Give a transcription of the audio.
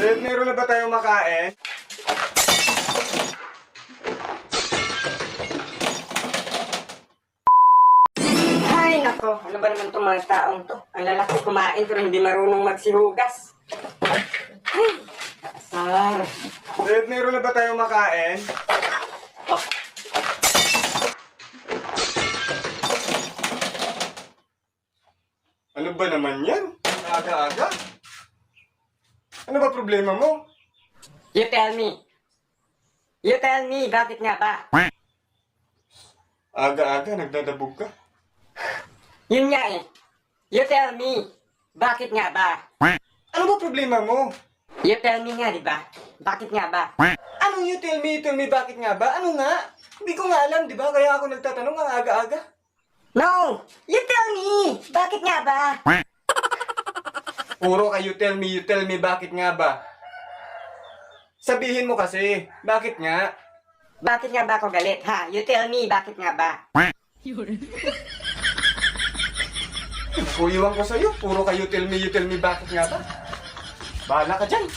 Meron na ba tayong makain? Ay, nako. Ano ba naman itong mga taong to? Ang lalaki kumain pero hindi marunong magsihugas. Ay, asar. Meron na ba tayong makain? Ano ba naman yan? Ang aga-aga? Ano ba problema mo? You tell me. You tell me, bakit nga ba? Aga-aga, nagdadabog ka? Yun nga eh. You tell me, bakit nga ba? Ano ba problema mo? You tell me nga, di ba? Bakit nga ba? Anong you tell me, bakit nga ba? Ano nga? Hindi ko nga alam, di ba? Kaya ako nagtatanong ang aga-aga. No! You tell me! Bakit nga ba? Puro ka you tell me, bakit nga ba? Sabihin mo kasi, bakit nga? Bakit nga ba ako galit, ha? You tell me, bakit nga ba? Kuyuan ko sa'yo, puro ka you tell me, bakit nga ba? Bahala ka dyan.